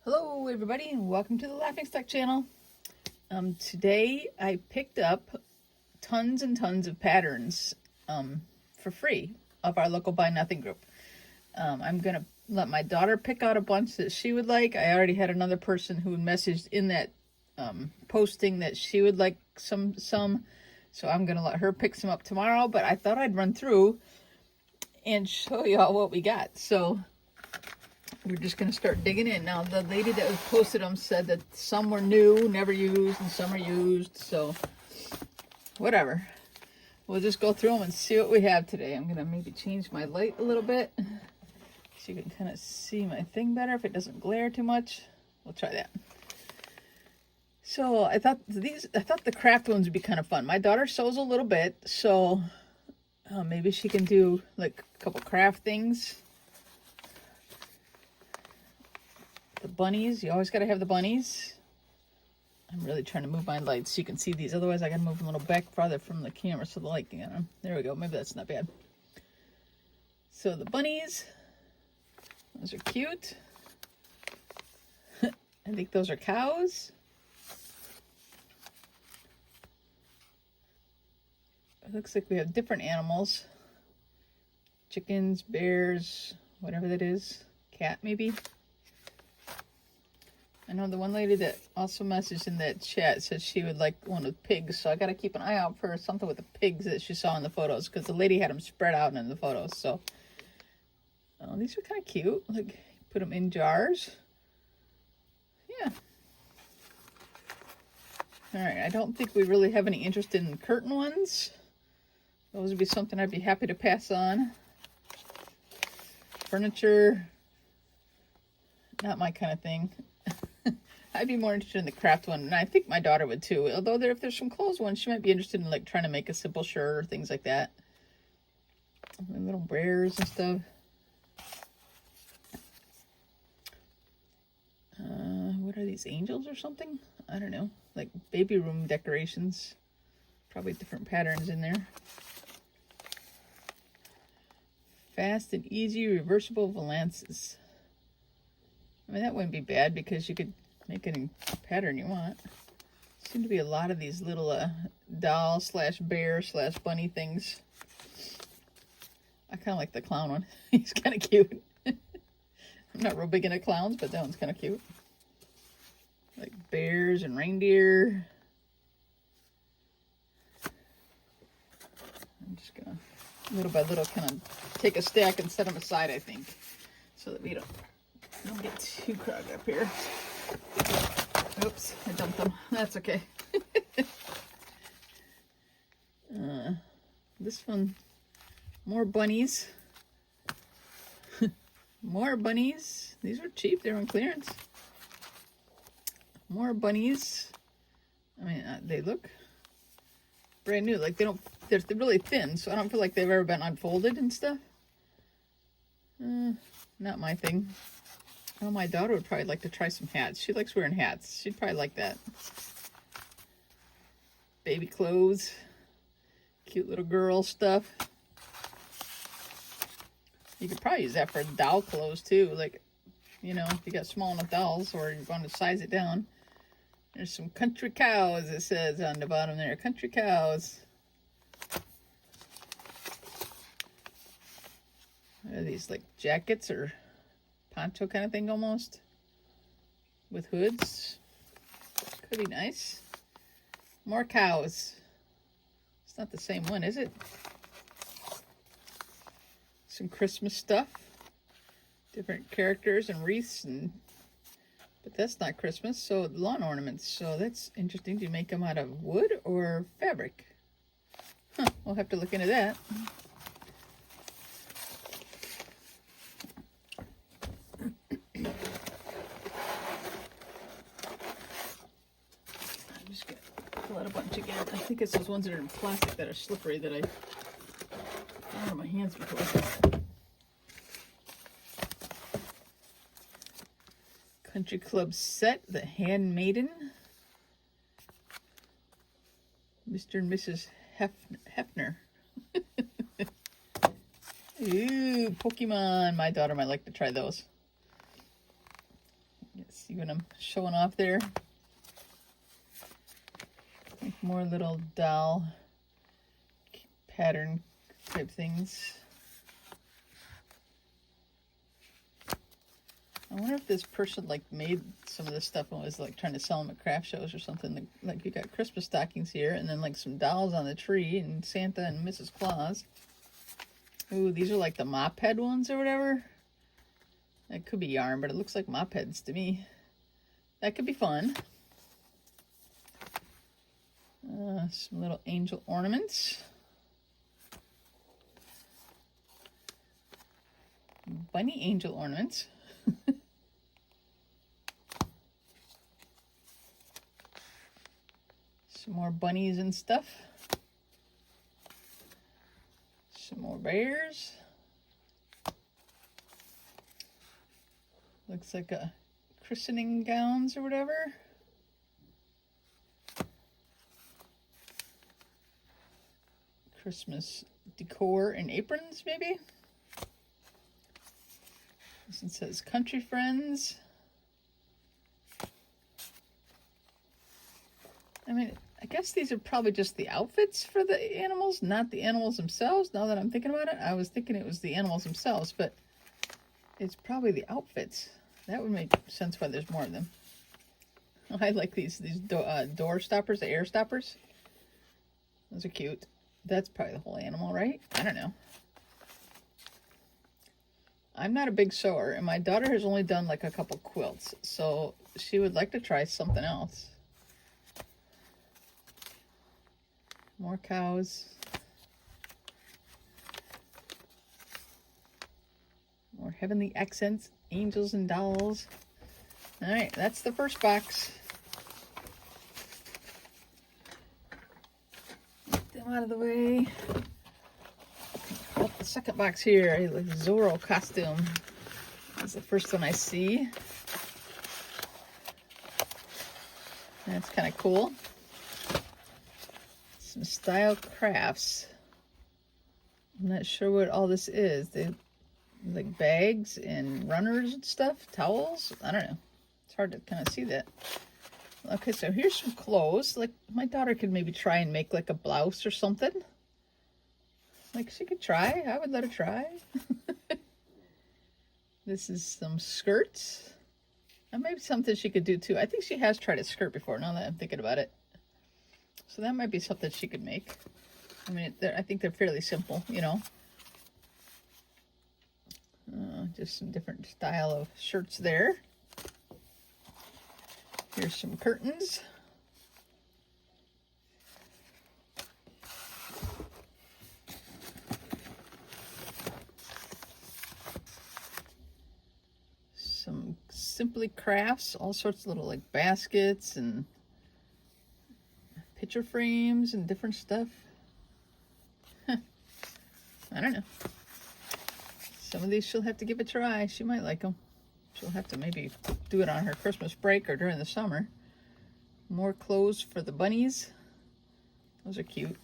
Hello everybody and welcome to the Laughing Stock channel. Today I picked up tons and tons of patterns for free of our local Buy Nothing group. I'm going to let my daughter pick out a bunch that she would like. I already had another person who messaged in that posting that she would like some, so I'm going to let her pick some up tomorrow, but I thought I'd run through and show y'all what we got. So we're just going to start digging in. Now, the lady that was posted them said that some were new, never used, and some are used. So, whatever. We'll just go through them and see what we have today. I'm going to maybe change my light a little bit so you can kind of see my thing better if it doesn't glare too much. We'll try that. So, I thought the craft ones would be kind of fun. My daughter sews a little bit, so maybe she can do like a couple craft things. The bunnies, you always got to have the bunnies. I'm really trying to move my lights so you can see these. Otherwise, I got to move them a little back farther from the camera so the light can get them. There we go. Maybe that's not bad. So the bunnies, those are cute. I think those are cows. It looks like we have different animals. Chickens, bears, whatever that is. Cat, maybe. I know the one lady that also messaged in that chat said she would like one with pigs, so I got to keep an eye out for something with the pigs that she saw in the photos, because the lady had them spread out in the photos. So these are kind of cute. Like, put them in jars. Yeah. All right, I don't think we really have any interest in curtain ones. Those would be something I'd be happy to pass on. Furniture, not my kind of thing. I'd be more interested in the craft one, and I think my daughter would too. Although if there's some clothes ones, she might be interested in like trying to make a simple shirt or things like that. And little bears and stuff. What are these, angels or something? I don't know. Like baby room decorations. Probably different patterns in there. Fast and easy reversible valances. I mean, that wouldn't be bad because you could make any pattern you want. Seem to be a lot of these little doll slash bear slash bunny things. I kind of like the clown one. He's kind of cute. I'm not real big into clowns, but that one's kind of cute. Like bears and reindeer. I'm just gonna little by little kind of take a stack and set them aside, I think, so that we don't get too crowded up here. Oops, I dumped them. That's okay. This one, more bunnies. More bunnies. These are cheap. They're on clearance. More bunnies. I mean, they look brand new. Like they're really thin, so I don't feel like they've ever been unfolded and stuff. Not my thing. Oh, my daughter would probably like to try some hats. She likes wearing hats. She'd probably like that. Baby clothes. Cute little girl stuff. You could probably use that for doll clothes too. Like, you know, if you got small enough dolls or you want to size it down. There's some country cows, it says on the bottom there. Country cows. What are these, like jackets or poncho kind of thing almost? With hoods. Could be nice. More cows. It's not the same one, is it? Some Christmas stuff. Different characters and wreaths, but that's not Christmas. So lawn ornaments. So that's interesting. Do you make them out of wood or fabric? Huh, we'll have to look into that. I'm just gonna pull out a bunch again. I think it's those ones that are in plastic that are slippery that I found on my hands before. Country Club set, the Handmaiden. Mr. and Mrs. Hefner. Ooh, Pokemon. My daughter might like to try those. Get See what I'm showing off there? Like more little doll pattern type things. I wonder if this person like made some of this stuff and was like trying to sell them at craft shows or something. Like you got Christmas stockings here, and then like some dolls on the tree, and Santa and Mrs. Claus. Ooh, these are like the mop head ones or whatever. It could be yarn, but it looks like mop heads to me. That could be fun. Some little angel ornaments. Bunny angel ornaments. Some more bunnies and stuff. Some more bears. Looks like a christening gowns or whatever. Christmas decor and aprons, maybe. This one says country friends. I mean, I guess these are probably just the outfits for the animals, not the animals themselves. Now that I'm thinking about it, I was thinking it was the animals themselves, but it's probably the outfits. That would make sense why there's more of them. I like these door stoppers, the air stoppers. Those are cute. That's probably the whole animal, right? I don't know. I'm not a big sewer, and my daughter has only done like a couple quilts, so she would like to try something else. More cows. More heavenly accents, angels and dolls. All right, that's the first box. Get them out of the way. The second box here, a Zorro costume. That's the first one I see. That's kind of cool. Some Style Crafts. I'm not sure what all this is. They like bags and runners and stuff, towels. I don't know. It's hard to kind of see that. Okay, so here's some clothes. Like my daughter could maybe try and make like a blouse or something. Like she could try. I would let her try. This is some skirts. And maybe something she could do too. I think she has tried a skirt before, now that I'm thinking about it. So that might be something she could make. I mean, I think they're fairly simple, you know. Just some different style of shirts there. Here's some curtains. Some Simply Crafts, all sorts of little like baskets and picture frames and different stuff. Huh. I don't know. Some of these she'll have to give a try. She might like them. She'll have to maybe do it on her Christmas break or during the summer. More clothes for the bunnies. Those are cute.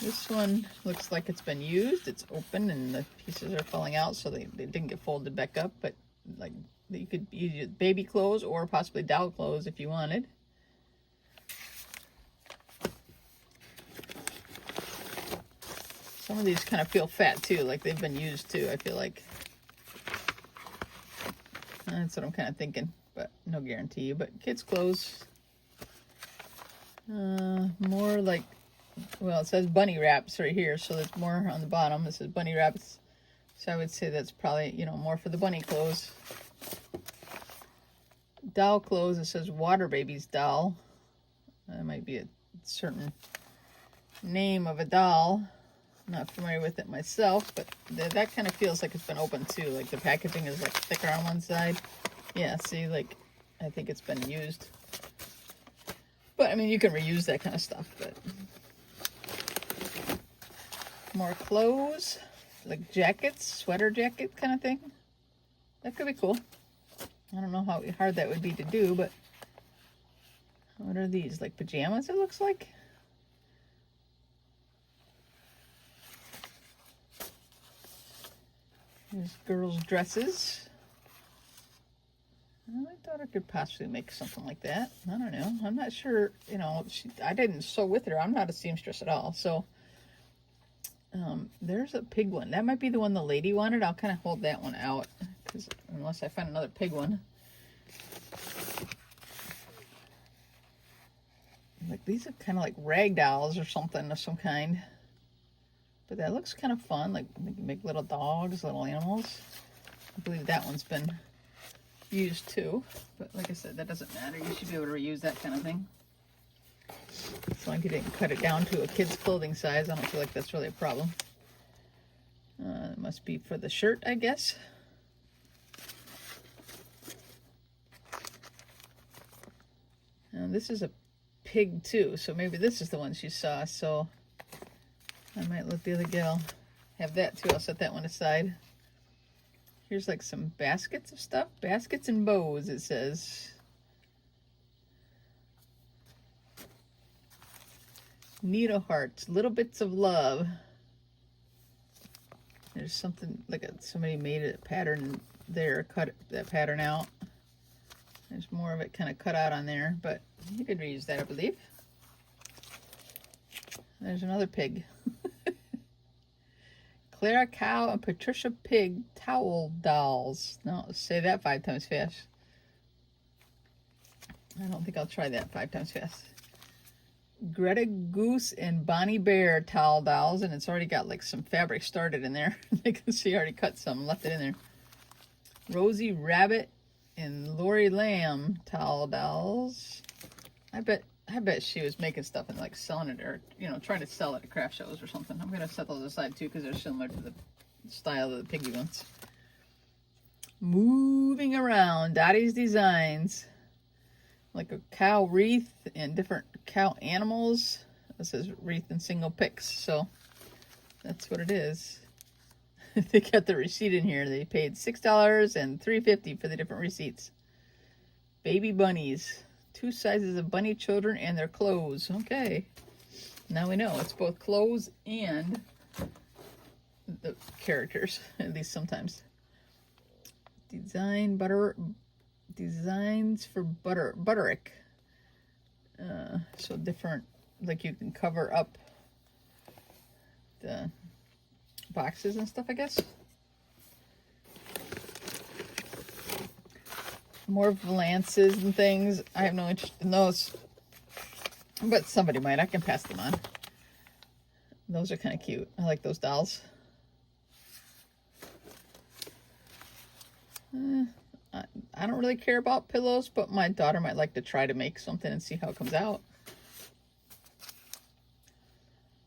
This one looks like it's been used. It's open and the pieces are falling out, so they didn't get folded back up. But like you could use baby clothes or possibly doll clothes if you wanted. Some of these kind of feel fat too, like they've been used too, I feel like. That's what I'm kind of thinking, but no guarantee. But kids' clothes. More like, well, it says bunny wraps right here, so there's more on the bottom. This is bunny wraps. So I would say that's probably, you know, more for the bunny clothes. Doll clothes, it says Water Babies doll. That might be a certain name of a doll. I'm not familiar with it myself, but that kind of feels like it's been opened too. Like the packaging is like thicker on one side. Yeah, see, like I think it's been used. But I mean, you can reuse that kind of stuff. But more clothes, like jackets, sweater jacket kind of thing. That could be cool. I don't know how hard that would be to do, but what are these? Like pajamas, it looks like. There's girls' dresses. I thought I could possibly make something like that. I don't know. I'm not sure, you know, I didn't sew with her. I'm not a seamstress at all. So there's a pig one. That might be the one the lady wanted. I'll kind of hold that one out, because unless I find another pig one. Like, these are kind of like rag dolls or something of some kind. But that looks kind of fun. Like, you can make little dogs, little animals. I believe that one's been used too. But like I said, that doesn't matter. You should be able to reuse that kind of thing. As long as you didn't cut it down to a kid's clothing size, I don't feel like that's really a problem. It must be for the shirt, I guess. And this is a pig too, so maybe this is the one she saw. So I might let the other gal have that too. I'll set that one aside. Here's like some baskets of stuff. Baskets and bows, it says. Needle hearts, little bits of love. There's something like somebody made a pattern there, cut that pattern out. There's more of it kind of cut out on there, but you could reuse that, I believe. There's another pig. Clara Cow and Patricia Pig towel dolls. No, say that 5 times fast. I don't think I'll try that 5 times fast. Greta Goose and Bonnie Bear towel dolls, and it's already got like some fabric started in there. You can see I already cut some, left it in there. Rosie Rabbit and Lori Lamb towel dolls. I bet she was making stuff and like selling it, or you know, trying to sell it at craft shows or something. I'm gonna set those aside too because they're similar to the style of the piggy ones. Moving around, Dottie's Designs. Like a cow wreath and different cow animals. It says wreath and single picks, so that's what it is. They got the receipt in here. They paid $6 and $3.50 for the different receipts. Baby bunnies. 2 sizes of bunny children and their clothes. Okay. Now we know it's both clothes and the characters, at least sometimes. Designs for Butterick. So different, like you can cover up the boxes and stuff, I guess. More Valances and things. I have no interest in those, but somebody might. I can pass them on. Those are kind of cute. I like those dolls. I don't really care about pillows, but my daughter might like to try to make something and see how it comes out.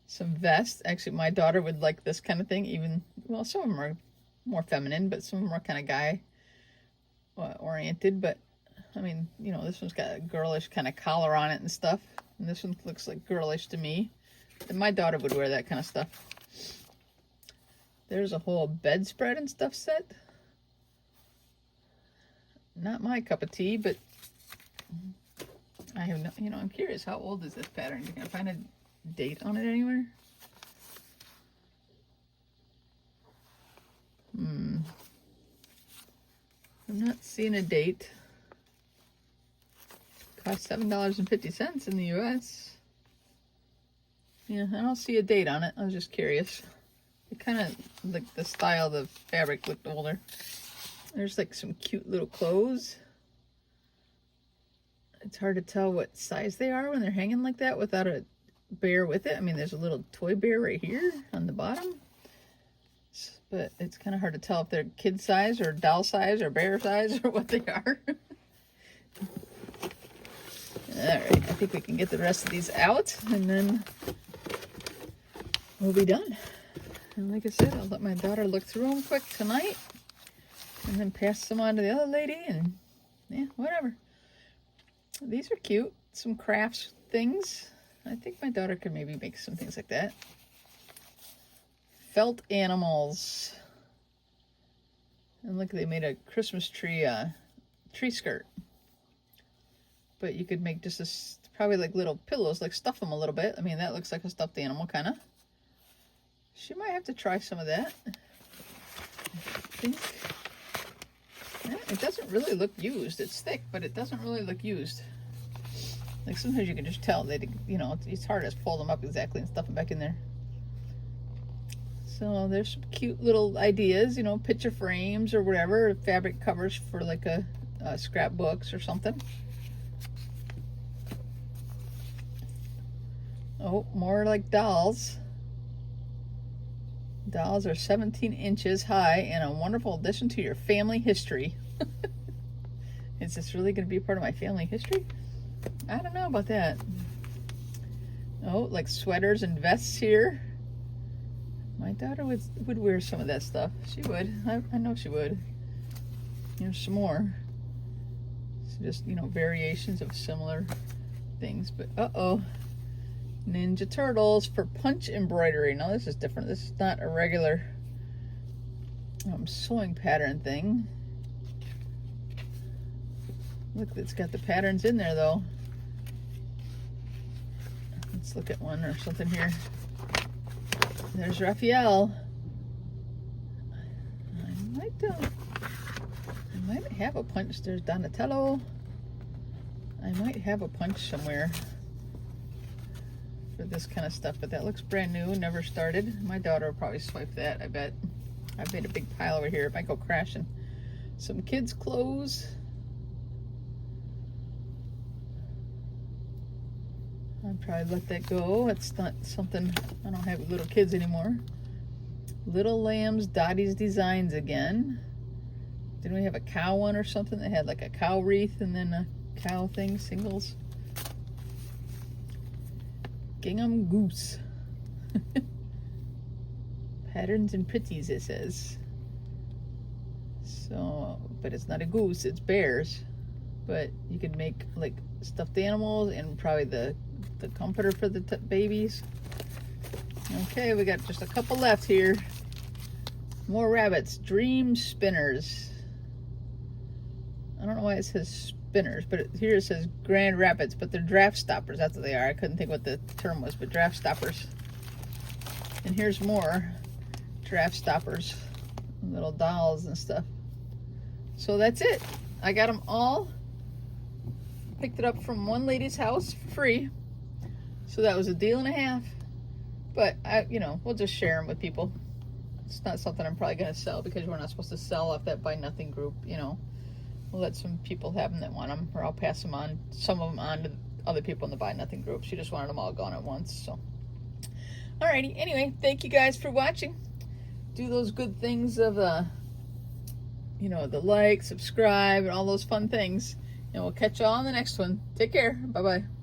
Some vests. Actually, my daughter would like this kind of thing. Even, well, some of them are more feminine, but some of them are kind of guy oriented. But, I mean, you know, this one's got a girlish kind of collar on it and stuff. And this one looks like girlish to me. And my daughter would wear that kind of stuff. There's a whole bedspread and stuff set. Not my cup of tea, but I have no, you know, I'm curious, how old is this pattern? Can I find a date on it anywhere? I'm not seeing a date. Cost $7.50 in the US. Yeah, I don't see a date on it. I was just curious. It kind of, like the style of the fabric looked older. There's like some cute little clothes. It's hard to tell what size they are when they're hanging like that without a bear with it. I mean, there's a little toy bear right here on the bottom. But it's kind of hard to tell if they're kid size or doll size or bear size or what they are. Alright, I think we can get the rest of these out and then we'll be done. And like I said, I'll let my daughter look through them quick tonight. And then pass them on to the other lady and, yeah, whatever. These are cute. Some crafts things. I think my daughter could maybe make some things like that. Felt animals. And look, they made a Christmas tree skirt. But you could make just probably like little pillows, like stuff them a little bit. I mean, that looks like a stuffed animal, kind of. She might have to try some of that. I think. Yeah, It doesn't really look used. It's thick, but it doesn't really look used. Like sometimes you can just tell they, you know, it's hard to fold them up exactly and stuff them back in there. So there's some cute little ideas, you know, picture frames or whatever, fabric covers for like a scrapbooks or something. Oh, more like dolls. Dolls are 17 inches high and a wonderful addition to your family history. Is this really going to be a part of my family history? I don't know about that. Oh, like sweaters and vests here. My daughter would wear some of that stuff. She would. I know she would. Here's some more. It's just, you know, variations of similar things. But uh-oh. Ninja Turtles for punch embroidery. Now this is different. This is not a regular sewing pattern thing. Look, it's got the patterns in there though. Let's look at one or something here. There's Raphael. I might have a punch. There's Donatello. I might have a punch somewhere for this kind of stuff, but that looks brand new, never started. My daughter will probably swipe that, I bet. I've made a big pile over here. It might go crashing. Some kids' clothes. I'd probably let that go. It's not something, I don't have little kids anymore. Little Lambs, Dottie's Designs again. Didn't we have a cow one or something that had like a cow wreath and then a cow thing, singles? Gingham Goose. Patterns and pretties, it says. So, but it's not a goose, it's bears. But you could make like stuffed animals and probably the comforter for the babies. Okay, we got just a couple left here. More rabbits. Dream Spinners. I don't know why it says spinners, but here it says Grand Rapids, but they're draft stoppers. That's what they are. I couldn't think what the term was, but draft stoppers. And here's more draft stoppers. Little dolls and stuff. So that's it. I got them all. Picked it up from one lady's house for free. So that was a deal and a half. But, you know, we'll just share them with people. It's not something I'm probably going to sell because we're not supposed to sell off that Buy Nothing group, you know. We'll let some people have them that want them, or I'll pass them on, some of them on to other people in the Buy Nothing group. She just wanted them all gone at once, so. Alrighty, anyway, thank you guys for watching. Do those good things of, you know, the like, subscribe, and all those fun things. And we'll catch you all on the next one. Take care. Bye-bye.